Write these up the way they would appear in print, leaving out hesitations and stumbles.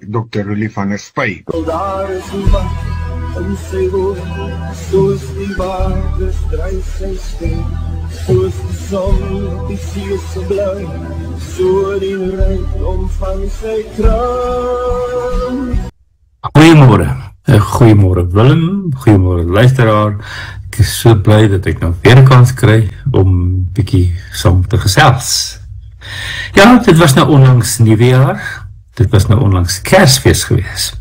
Dr. Rulie van der Spy. Daar is een wat in sy woord, soos die water stryk sy stem, soos die son die see se blou, so die rykdom van sy krag. Goeiemôre Willem, goeiemôre luisteraar. Ek is so bly dat ek nou weer 'n kans kry om bietjie saam te gesels. Ja, dit was nou onlangs Nuwejaar, dit was nou onlangs Kersfees gewees.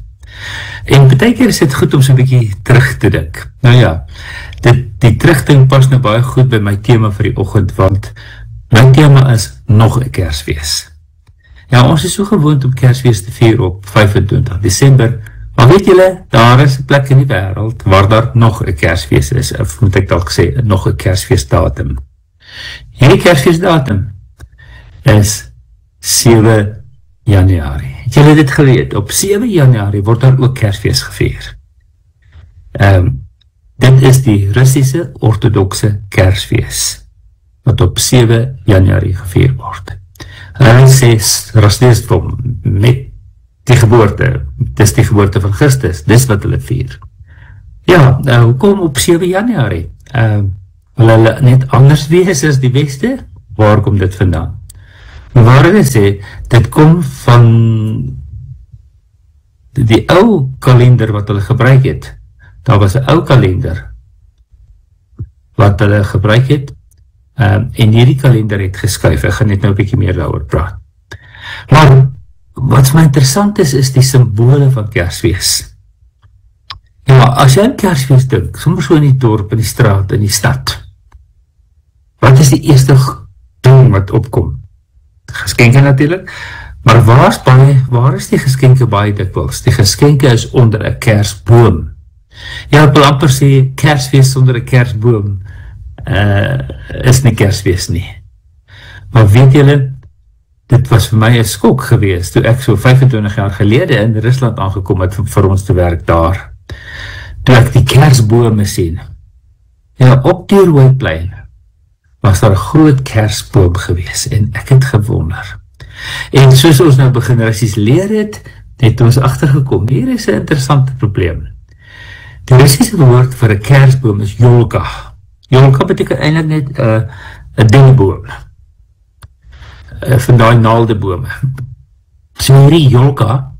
En baie keer is dit goed om so 'n bietjie terug te dink. Nou ja, die terugdink pas nou baie goed by my tema vir die oggend, want my tema is nog 'n Kersfees. Ja, ons is so gewoond om Kersfees te vier op 25 Desember, maar weet julle, daar is 'n plek in die wêreld waar daar nog 'n Kersfees is, of moet ek dalk sê, nog 'n Kersfeesdatum. Hierdie Kersfeesdatum is 7 Januarie. Het julle dit geweet? Op 7 Januarie word daar ook Kersfees gevier. Dit is die Russiese ortodokse Kersfees, wat op 7 Januarie gevier word. Hulle sê Rosdestvom, met die geboorte, dis die geboorte van Christus, dis wat hulle vier. Ja, hoekom op 7 Januarie? Wil hulle net anders wees as die Weste? Waar kom dit vandaan? Maar hulle sê, dit kom van die ou kalender wat hulle gebruik het. Daar was 'n ou kalender wat hulle gebruik het, en hierdie kalender het geskuif. Ek gaan net nou 'n bietjie meer daaroor praat. Maar wat vir my interessant is die simbole van Kersfees. Ja, as jy aan Kersfees dink, sommer so in die dorp, in die straat, in die stad, wat is die eerste ding wat opkom? Geskenke natuurlik, maar waar is die geskenke baie dikwels? Die geskenke is onder 'n kersboom. Ja, ek wil amper sê, Kersfees sonder 'n kersboom is nie Kersfees nie. Maar weet julle, dit was vir my 'n skok gewees, toe ek so 25 jaar gelede in Rusland aangekom het vir ons te werk daar. Toe ek die kersbome sien. Ja, op die Rooiplein was daar 'n groot kersboom gewees, en ek het gewonder. En soos ons nou begin Russies leer het ons agtergekom, hier is 'n interessante probleem. Die Russiese woord vir 'n kersboom is Yolka. Yolka beteken eintlik net 'n dingboom. Van daai naaldebome. So hierdie Yolka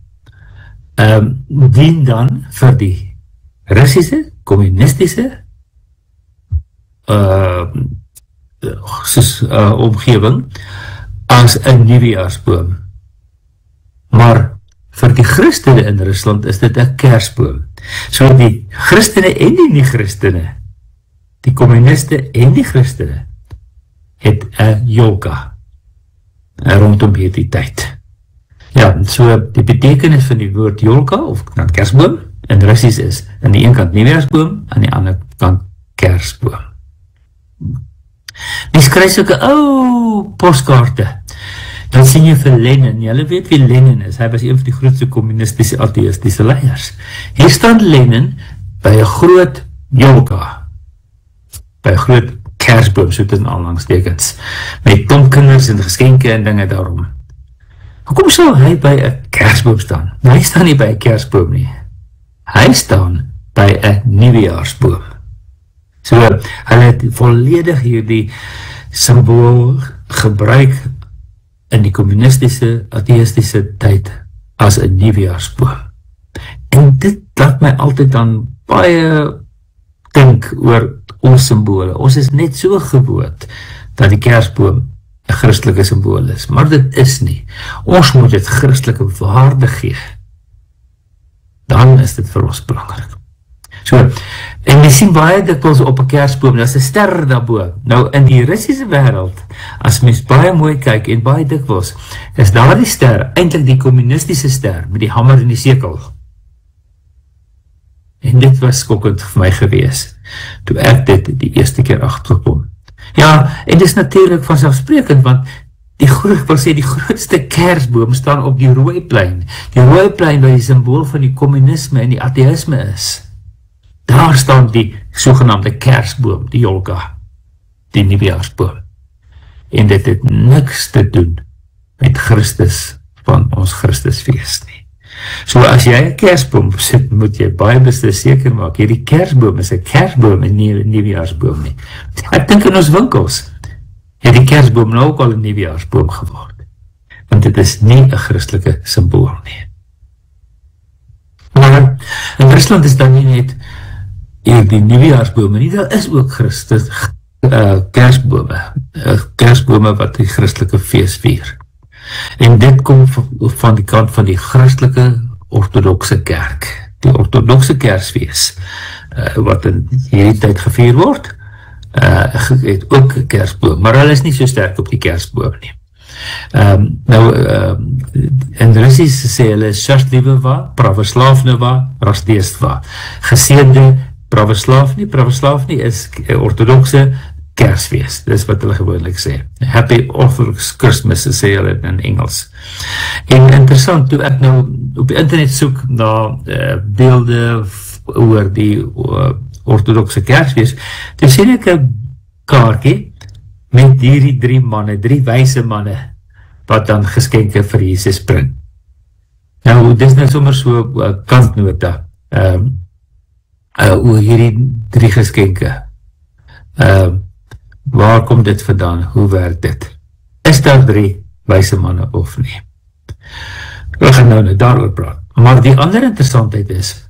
dien dan vir die Russiese, kommunistiese omgewing as 'n nuwejaarsboom. Maar vir die Christene in Rusland is dit 'n kersboom. So die Christene en die nie-Christene, die kommuniste en die Christene, het 'n Yolka rondom hierdie tyd. Ja, so die betekenis van die woord Yolka, of kersboom, in Russies is aan die een kant nuwejaarsboom, aan die ander kant kersboom. Die skryf sulke ou postkaarte. Dan sien jy vir Lenin. Julle weet wie Lenin is. Hy was een van die grootste communistische atheïstische leiers. Hier staan Lenin by 'n groot Yolka, by 'n groot kersboom, so tussen aanhalingstekens, met tomkinders en geskenke en dinge daarom. Hoekom sou hy by 'n kersboom staan? Nou, hy staan nie by 'n kersboom nie. Hy staan by 'n nuwejaarsboom. So, hulle het volledig hierdie symbool gebruik in die communistische, atheïstische tyd as 'n nuwejaarsboom. En dit laat my altyd dan baie dink oor ons symbole. Ons is net so gewoond dat die kersboom 'n Christelike symbool is, maar dit is nie. Ons moet dit Christelike waarde gee. Dan is dit vir ons belangrik. So, en jy sien baie dikwels op 'n kersboom, daar is 'n ster daarbo. Nou, in die Russiese wêreld, as mens baie mooi kyk en baie dikwels, is daar die ster, eintlik die kommunistiese ster, met die hamer en die sekel. En dit was skokkend vir my gewees, toe ek dit die eerste keer agterkom. Ja, en dit is natuurlik vanselfsprekend, want die grootste kersboom staan op die Rooiplein. Die Rooiplein waar die symbool van die kommunisme en die atheïsme is. Daar staan die sogenaamde kersboom, die Yolka, die nuwejaarsboom. En dit het niks te doen met Christus van ons Christusfees nie. So as jy 'n kersboom sit, moet jy baie beslis seker maak, hierdie kersboom is 'n kersboom en nie 'n nuwejaarsboom nie. Ek dink in ons winkels het die kersboom nou ook al 'n nuwejaarsboom geword, want dit is nie 'n Christelike simbool nie. Maar in Rusland is dan nie net die nuwejaarsbome nie, daar is ook kersbome wat die Christelike fees vier. En dit kom van die kant van die Christelike ortodokse kerk. Die ortodokse kersfees, wat in hierdie tyd gevier word, het ook 'n kersboom, maar hulle is nie so sterk op die kersboom nie. In Russies sê hulle Shastlivova, Pravoslavnova, Rождество. Geseënde Pravoslavni is ortodokse Kersfees, dis wat hulle gewoonlik sê. Happy Orthodox Christmas, sê hulle in Engels. En interessant, toe ek nou op die internet soek na beelde oor die ortodokse Kersfees, toe sien ek 'n kaartjie met hierdie drie wyse manne, wat dan geskenke vir Jesus bring. Nou, dis nou sommer so kantnota, oor hierdie 3 geskenke. Waar kom dit vandaan? Hoe werk dit? Is daar 3 wyse manne of nie? We gaan nou daaroor praat. Maar die ander interessantheid is,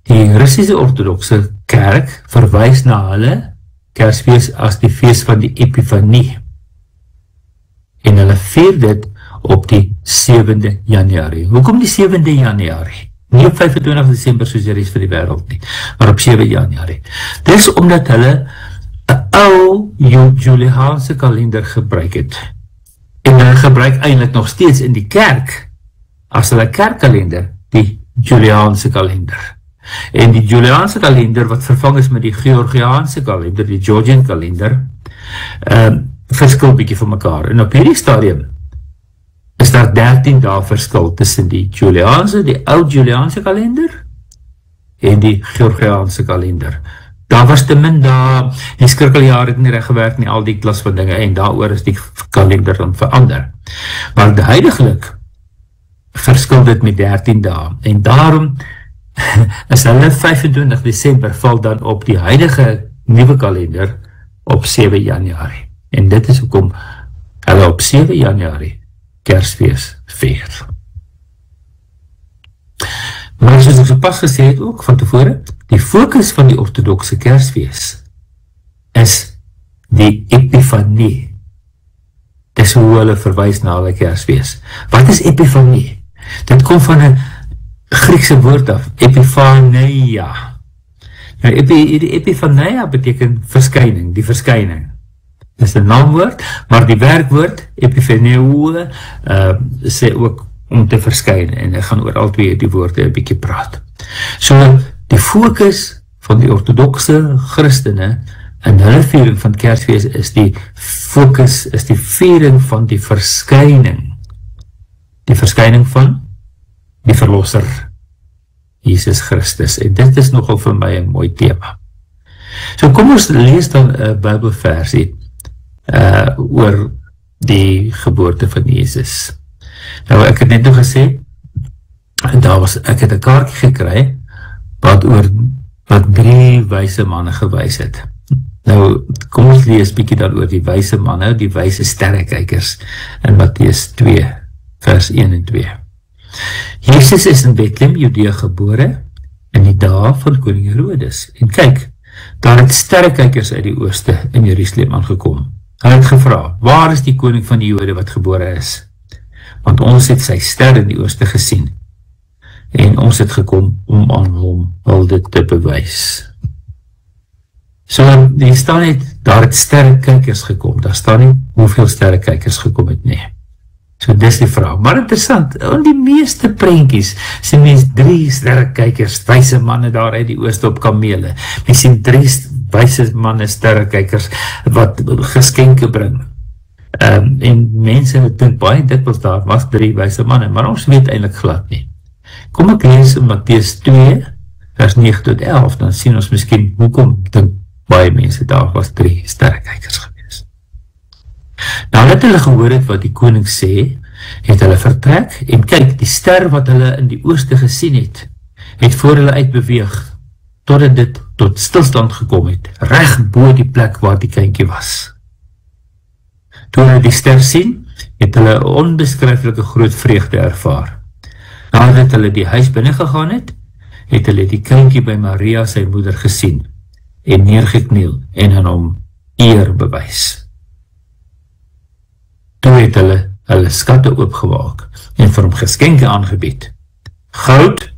die Russiese ortodokse kerk verwys na hulle Kersfees as die fees van die Epifanie. En hulle vier dit op die 7de Januarie. Hoekom die 7de Januarie? Nie op 25 Desember soos die res van die wêreld nie, maar op 7 Januarie. Dit is omdat hulle 'n ou Juliaanse kalender gebruik het. En hulle gebruik eintlik nog steeds in die kerk, as hulle kerkkalender, die Juliaanse kalender. En die Juliaanse kalender, wat vervang is met die Georgiaanse kalender, die Georgian kalender, verskil bietjie van mekaar. En op hierdie stadium is daar 13 dae verskil tussen die Juliaanse, die oud Juliaanse kalender, en die Georgiaanse kalender. Daar was te min dae, die skrikkeljaar het nie reg gewerk nie, al die klas van dinge, en daaroor is die kalender dan verander. Maar huidiglik verskil dit met 13 dae, en daarom is hulle 25 Desember val dan op die huidige nuwe kalender op 7 Januarie. En dit is hoekom hulle op 7 Januarie Kersfees vier. Maar soos ek so pas gesê het ook van tevore, die fokus van die ortodokse Kersfees is die Epifanie. Dis hoe hulle verwys na hulle Kersfees. Wat is Epifanie? Dit kom van 'n Griekse woord af, Epiphania. Nou, Epiphania beteken verskyning, die verskyning. Dit is 'n naamwoord, maar die werkwoord, Epiphaneo, sê ook om te verskyn, en ek gaan oor al twee die woorde 'n bietjie praat. So, die fokus van die ortodokse Christene in hulle viering van Kersfees is die fokus, is die viering van die verskyning. Die verskyning van die Verlosser, Jesus Christus. En dit is nogal vir my 'n mooi tema. So kom ons lees dan 'n Bybelversie oor die geboorte van Jesus. Nou ek het net nog gesê, ek het 'n kaartjie gekry wat 3 wyse manne gewys het. Nou kom ons lees bietjie dan oor die wyse manne, die wyse sterrekykers in Matteus 2 vers 1 en 2. Jesus is in Bethlehem, Judea gebore in die dae van koning Herodes. En kyk, daar het sterrekykers uit die ooste in Jerusalem aangekom. Hulle het gevra, waar is die koning van die Jode wat gebore is? Want ons het sy ster in die ooste gesien. En ons het gekom om aan hom hulde te bewys. So, die staan net, daar het sterrekykers gekom. Daar staan nie hoeveel sterrekykers gekom het nie. So dis die vraag. Maar interessant, in die meeste prentjies sien mens 3 sterrekykers, wyse manne daar uit die ooste op kamele. Mens sien 3 wyse manne sterrekykers wat geskenke bring. En mense dink baie dikwels daar was 3 wyse manne, maar ons weet eintlik glad nie. Kom ek lees in Matteus 2 vers 9 tot 11, dan sien ons miskien hoekom dink baie mense daar was 3 sterrekykers gewees. Nou dat hulle gehoor het wat die koning sê, het hulle vertrek, en kyk, die ster wat hulle in die ooste gesien het voor hulle uitbeweeg, totdat dit tot stilstand gekom het, reg bo die plek waar die kindjie was. Toe hulle die ster sien, het hulle 'n onbeskryflike groot vreugde ervaar. Nadat hulle die huis binne gegaan het hulle die kindjie by Maria sy moeder gesien, en neergekniel en aan hom eer bewys. Toe het hulle skatte oopgemaak en vir hom geskenke aangebied. Goud,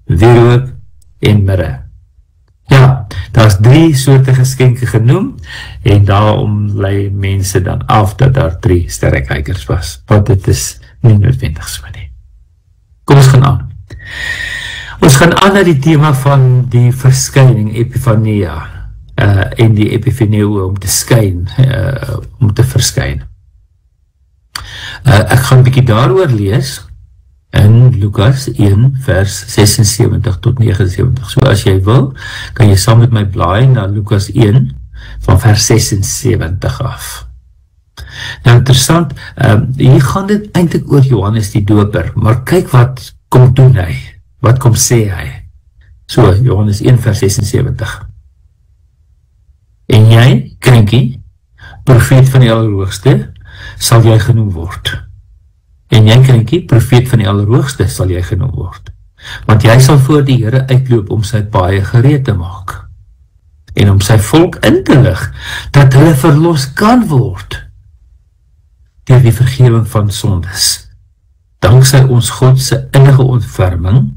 wierook en mirre. Ja, daar is 3 soorte geskenke genoem, en daarom lei mense dan af dat daar 3 sterrekykers was, want dit is nie noodwendig so nie. Kom ons gaan aan. Ons gaan aan na die tema van die verskyning, epifania, en die epifaneo om te skyn, om te verskyn. Ek gaan 'n bietjie daaroor lees in Lukas 1 vers 76 tot 79. So as jy wil, kan jy saam met my blaai na Lukas 1 van vers 76 af. Nou interessant, hier gaan dit eintlik oor Johannes die Doper, maar kyk wat kom doen hy, wat kom sê hy. So, Johannes 1 vers 76. En jy, kindjie, profeet van die Allerhoogste, sal jy genoem word. En jy, kindjie, profeet van die Allerhoogste, sal jy genoem word. Want jy sal voor die Here uitloop om sy paaie gereed te maak. En om sy volk in te lig, dat hulle verlos kan word deur die vergewing van sondes. Danksy ons God se innige ontferming,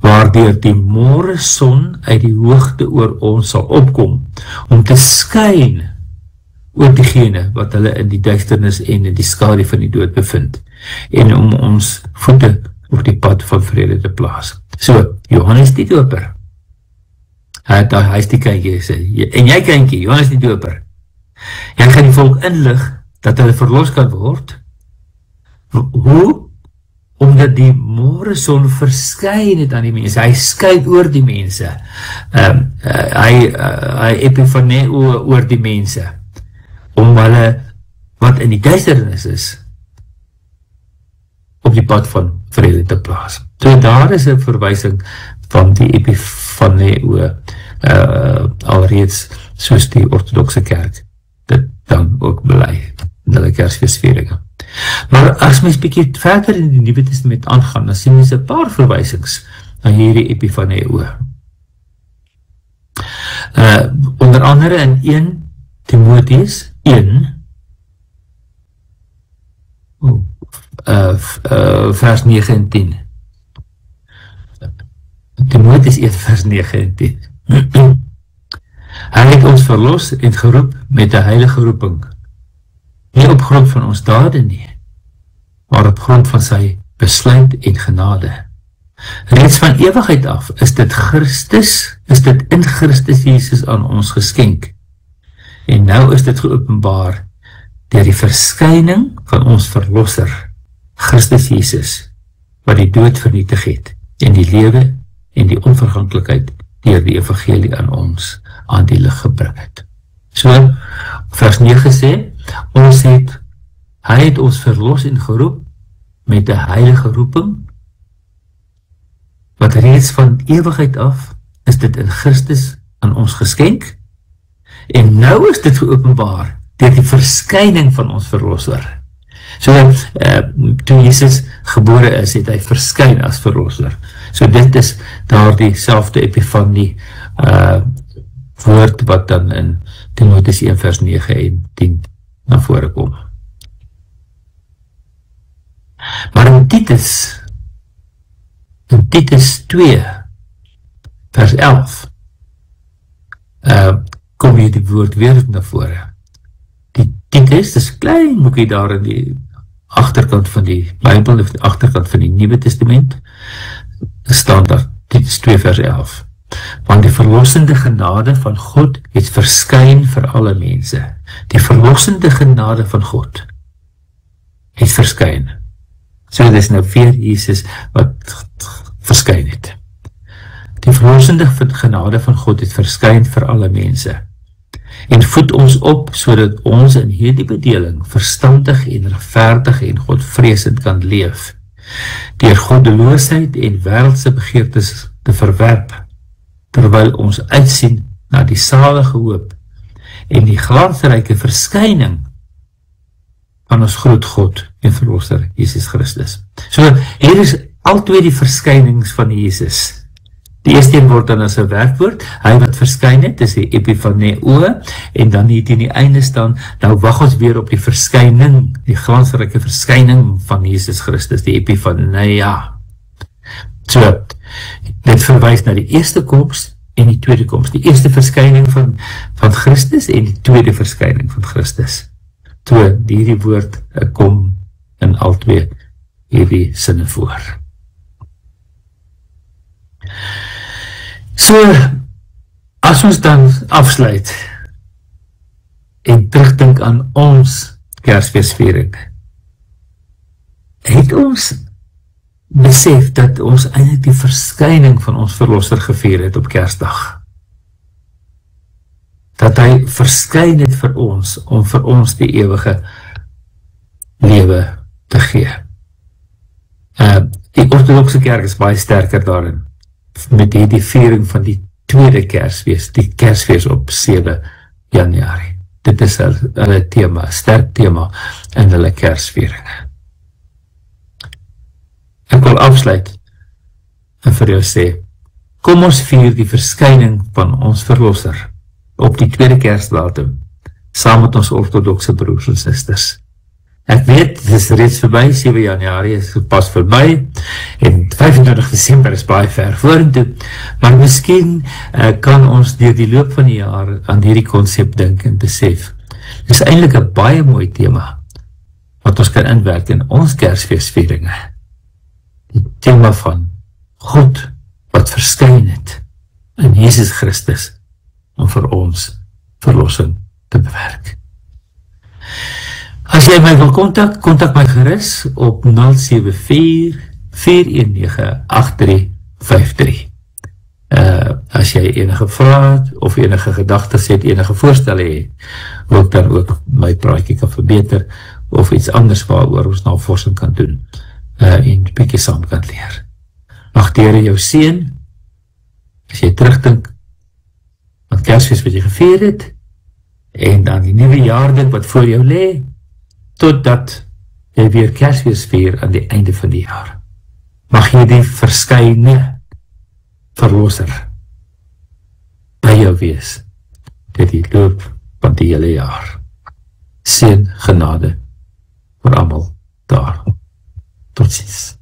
waardeur die môre son uit die hoogte oor ons sal opkom, om te skyn oor diegene wat hulle in die duisternis en in die skadu van die dood bevind, en om ons voete op die pad van vrede te plaas. So, Johannes die Doper, hy is die kindjie, en jy kindjie, Johannes die Doper, jy gaan die volk inlig, dat hulle verlos kan word. Hoe? Omdat die môre son verskyn het aan die mense, hy skyn oor die mense, hy epifaneo oor die mense, om hulle, wat in die duisternis is, op die pad van vrede te plaas. So daar is 'n verwysing van die epifaneo, alreeds soos die ortodokse kerk, dit dan ook bely, in hulle Kersfeesvieringe. Maar as mens bietjie verder in die Nuwe Testament aangaan, dan sien mens 'n paar verwysings na hierdie epifaneo. Onder andere in 1 Timoteus 1 vers 9 en 10. Timoteus 1 vers 9 en 10. Hy het ons verlos en geroep met 'n heilige roeping, nie op grond van ons dade nie, maar op grond van sy besluit en genade. Reeds van ewigheid af is dit in Christus Jesus aan ons geskenk, en nou is dit geopenbaar deur die verskyning van ons verlosser, Christus Jesus, wat die dood vernietig het, en die lewe en die onverganklikheid deur die evangelie aan die lig gebring het. So, vers 9 sê, hy het ons verlos en geroep met 'n heilige roeping, wat reeds van ewigheid af is dit in Christus aan ons geskenk, en nou is dit geopenbaar deur die verskyning van ons verlosser. So, toe Jesus gebore is, het hy verskyn as verlosser. So dit is daar dieselfde epifanie woord wat dan in Timoteus 1 vers 9 en 10 na vore kom. Maar in Titus 2 vers 11 kom hier die woord weer na vore. Die Titus, dis klein boekie daar in die agterkant van die Bybel, of die agterkant van die Nuwe Testament, staan daar Titus 2 vers 11. Want die verlossende genade van God het verskyn vir alle mense. Die verlossende genade van God het verskyn. So dis nou weer Jesus wat verskyn het. Die verlossende genade van God het verskyn vir alle mense. en voed ons op, sodat ons in hierdie bedeling verstandig en regverdig en godvreesend kan leef, deur goddeloosheid en wêreldse begeertes te verwerp, terwyl ons uitsien na die salige hoop en die glansryke verskyning van ons groot God en Verlosser, Jesus Christus. So, hier is al twee die verskynings van Jesus. Die eerste een word dan as 'n werkwoord, hy wat verskyn het, is die epifaneo, en dan hier teen die einde staan, nou wag ons weer op die verskyning, die glansryke verskyning van Jesus Christus, die epifaneia. So, dit verwys na die eerste koms en die tweede koms, die eerste verskyning van Christus en die tweede verskyning van Christus. So, hierdie woord kom in al twee hierdie sinne voor. So, as ons dan afsluit en terugdink aan ons Kersfeesviering, het ons besef dat ons eintlik die verskyning van ons Verlosser gevier het op Kersdag. Dat hy verskyn het vir ons, om vir ons die ewige lewe te gee. Die ortodokse kerk is baie sterker daarin, met die viering van die tweede Kersfees, die Kersfees op 7 Januarie. Dit is hulle thema, sterk thema in hulle Kersvieringe. Ek wil afsluit en vir jou sê, kom ons vier die verskyning van ons Verlosser op die tweede Kersdatum, saam met ons ortodokse broers en susters. Ek weet, dit is reeds verby, 7 Januarie is pas verby, en 25 Desember is baie ver vorentoe, maar miskien kan ons deur die loop van die jaar aan hierdie konsep dink en besef. Dit is eintlik 'n baie mooi tema, wat ons kan inwerk in ons Kersfeesvieringe. Die tema van God, wat verskyn het in Jesus Christus, om vir ons verlossing te bewerk. As jy my wil kontak my gerus op 074-419-8353. As jy enige vrae of enige gedagtes het, enige voorstelle het, wil ek dan ook my praatjie kan verbeter, of iets anders waaroor ons navorsing kan doen, en bietjie saam kan leer. Mag die Here jou seën, as jy terugdink aan Kersfees wat jy gevier het, en dan die nuwe jaar dink wat voor jou lê, totdat jy weer Kersfees vier aan die einde van die jaar. Mag jy die verskyne Verlosser by jou wees, dit die loop van die hele jaar. Seën, genade vir almal daar. Tot ziens.